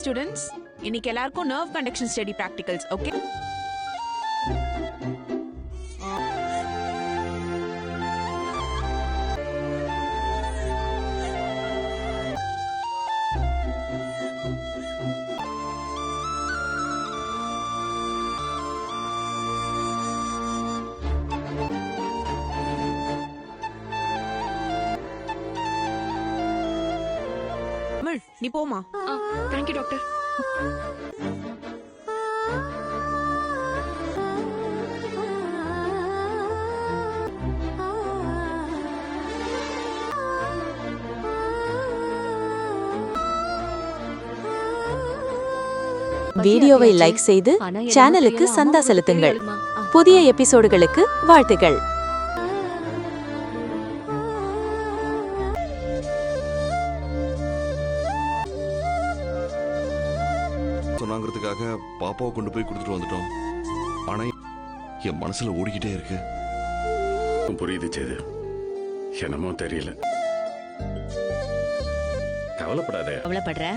Students, இன்னைக்கு எல்லாருக்கும் nerve conduction study practicals. Okay, நீ போமா. Thank you doctor. வீடியோவை லைக் செய்து சேனலுக்கு சந்தா செலுத்துங்கள். புதிய எபிசோடுகளுக்கு வாழ்த்துகள். சொன்னாங்கிறதுக்காக பாப்பாவை கொண்டு போய் கொடுத்துட்டு வந்துட்டோம். ஆனா என் மனசுல ஓடிக்கிட்டே இருக்கு. புரியுது சேது, என்னமோ தெரியல. கவலைப்படுற.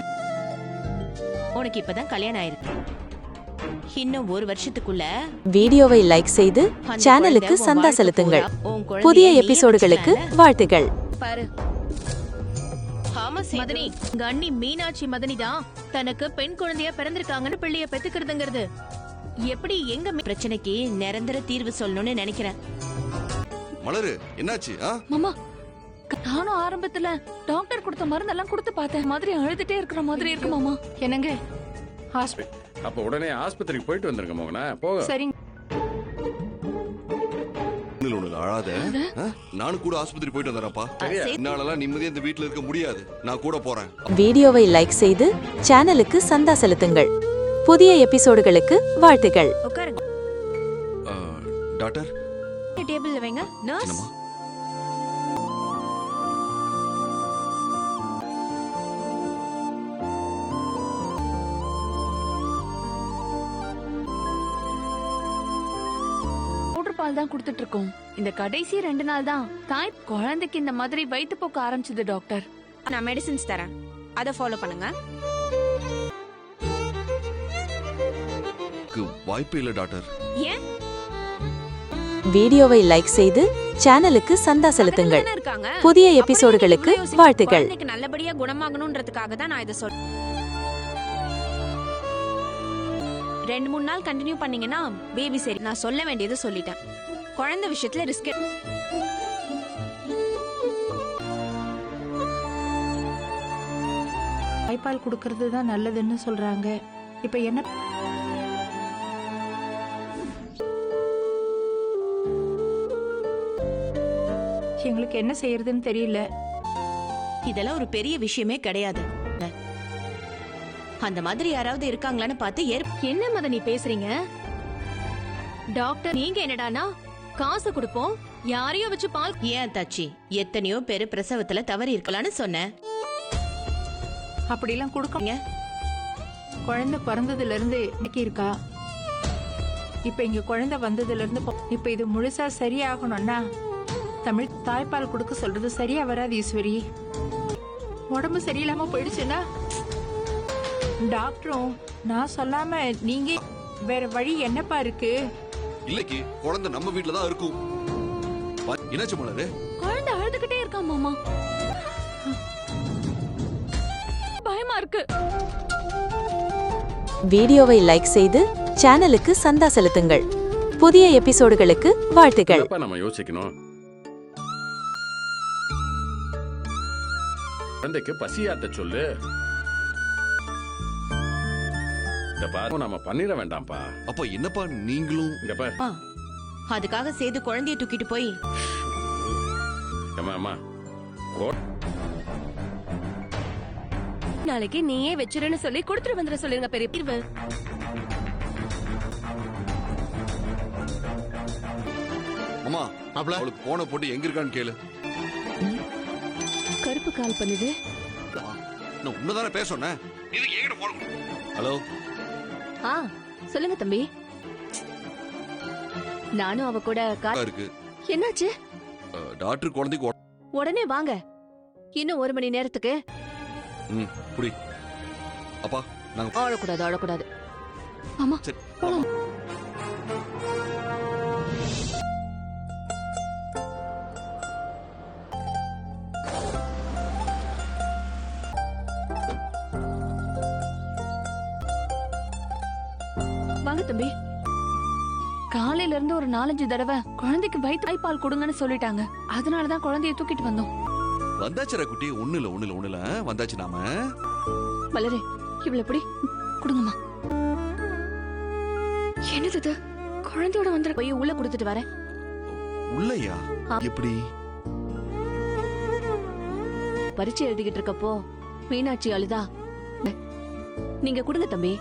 உனக்கு இப்பதான் கல்யாணம் ஆயிருக்கு. இன்னும் ஒரு வருஷத்துக்குள்ள வீடியோவை லைக் செய்து சேனலுக்கு சந்தா செலுத்துங்கள். புதிய எபிசோடுகளுக்கு வாழ்த்துகள். பாரு மதனி, உங்க அண்ணி மீனாட்சி மதனி தான் தனக்கு பெண் குழந்தையா பிறந்திருக்காங்கன்னு பிள்ளைய பெத்துக்கிறதுங்கிறது எப்படி எங்க பிரச்சனைக்கு நிரந்தர தீர்வு சொல்லணும்னு நினைக்கிறேன். மலரு, என்னாச்சு? மாமா, நானும் ஆரம்பத்துல டாக்டர் கொடுத்த மருந்தெல்லாம் கொடுத்து பார்த்தேன். மாதிரி அழுதுட்டே இருக்கிற மாதிரி இருக்கு மாமா. என்னங்க, அப்ப உடனே ஆஸ்பத்திரிக்கு போயிட்டு வந்துருங்க மோகனா. போக சரிங்க. அழாத, நானும் கூட ஆஸ்பத்திரி போயிட்டு வந்துறேன்ப்பா. என்னாலலாம் நிம்மதியா இந்த வீட்டுல இருக்க முடியாது. நான் கூட போறேன். வீடியோவை லைக் செய்து சேனலுக்கு சந்தா செலுத்துங்கள். புதிய எபிசோடுகளுக்கு வாழ்த்துகள். டாக்டர், டேபிள்ல வைங்க. நர்ஸ், பால் தான் கொடுத்துட்டு இருக்கோம். இந்த கடைசி 2 நாள் தான் தாய் குழந்தைக்கு இந்த மாதிரி வயித்து போக்க ஆரம்பிச்சது டாக்டர். நான் மெடிசின்ஸ் தரேன், அதை ஃபாலோ பண்ணுங்க. வாய்ப்பு இல்ல டாக்டர். ஏன்? வீடியோவை லைக் செய்து சேனலுக்கு சந்தா செலுத்துங்கள். புதிய எபிசோடுகளுக்கு வாழ்த்துகள். நல்லபடியா குணமாகணும்ன்றதுக்காக தான் நான் இதை சொல்றேன். 2-3 நாள் கண்டினியூ பண்ணீங்கன்னா பேபி சரி. நான் சொல்ல வேண்டியது சொல்லிட்டேன். குழந்தை விஷயத்துல ரிஸ்க். தாய்ப்பால் கொடுக்கறது தான் நல்லதுன்னு சொல்றாங்க. இப்ப என்ன? எங்களுக்கு என்ன செய்யறதுன்னு தெரியல. இதெல்லாம் ஒரு பெரிய விஷயமே கிடையாது. அந்த மாதிரி யாராவது இருக்காங்களான்னு பார்த்து என்ன மதனி பேசுறீங்க டாக்டர்? நீங்க என்னடானா காசு கொடுப்போம், யாரையோ வச்சு பால். ஏன் தச்சி, எத்தனையோ பேரு பிரசவத்துல தவறி இருக்கலாம்னு சொன்னேன். அப்படிலாம் கொடுக்க குழந்தை பிறந்ததுல இருந்து இருக்கா. இப்ப இங்க குழந்தை வந்ததுல இருந்து இப்ப இது முழுசா சரியாகணும்னா தமிழ் தாய்ப்பால் கொடுக்க சொல்றது சரியா வராது ஈஸ்வரி. உடம்பு சரியில்லாம போயிடுச்சுன்னா டாக்டரும் நான் சொல்லாம நீங்க வேற வழி என்னப்பா இருக்கு? இல்லைக்கு குழந்தை நம்ம வீட்டுல தான் இருக்கும். என்னாச்சு மலரு? குழந்தை அழுதுகிட்டே இருக்கா மாமா. பயமா இருக்கு. வீடியோவை லைக் செய்து சேனலுக்கு சந்தா செலுத்துங்கள். புதிய எபிசோடுகளுக்கு வாழ்த்துகள். நம்ம யோசிக்கணும். குழந்தைக்கு பசியாத்த சொல்லு. நம்ம பண்ணிட வேண்டாம்ப்பா. அப்ப என்னப்பா நீங்களும் இங்க பாரு. அதுக்காக சேது குழந்தைய தூக்கிட்டு போய் நாளைக்கு நீயே வச்சிருன்னு சொல்லி கொடுத்துட்டு வந்துட சொல்லுங்க. பெரிய தீர்வு. அம்மா, அவளுக்கு போன போட்டு எங்க இருக்கான்னு கேளு. கருப்பு கால் பண்ணுது. நான் உன்னதானே பேச சொன்னேன். ஹலோ, சொல்லுங்க தம்பி. நானும் அவ கூட இருக்கு. என்னாச்சு? டாக்டர் குழந்தைக்கு உடனே வாங்க. இன்னும் 1 மணி நேரத்துக்கு. புடி. அப்பா, நாங்க அழக்கூடாது அழக்கூடாது. ஆமா சரி போலாம். வாங்க தம்பி. காலையில இருந்து ஒரு 4-5 தடவை குழந்தைக்கு வயிற்று தாய்ப்பால் கொடுங்கன்னு சொல்லிட்டாங்க. அதனாலதான் குழந்தைய தூக்கிட்டு வந்தோம். வந்தாச்சுடா குட்டி. ஒண்ணு இல்ல வந்தாச்சு நாம. மலரே இவ்வளவு எப்படி கொடுங்கம்மா. என்னது இது? குழந்தையோட வந்துட போய் உள்ள கொடுத்துட்டு வரேன். உள்ளையா? எப்படி? பரீட்சை எழுதிக்கிட்டு இருக்கப்போ மீனாட்சி அழுதா. நீங்க கொடுங்க தம்பி,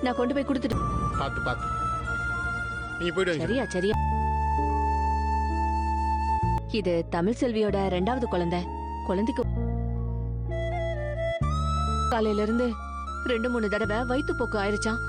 நான் கொண்டு போய் கொடுத்துட்டு. பாத்து நீ போயிடு. சரியா சரியா. இது தமிழ் செல்வியோட 2வது குழந்தைக்கு காலையில இருந்து 2-3 தடவை வயிற்று போக்கு ஆயிருச்சான்.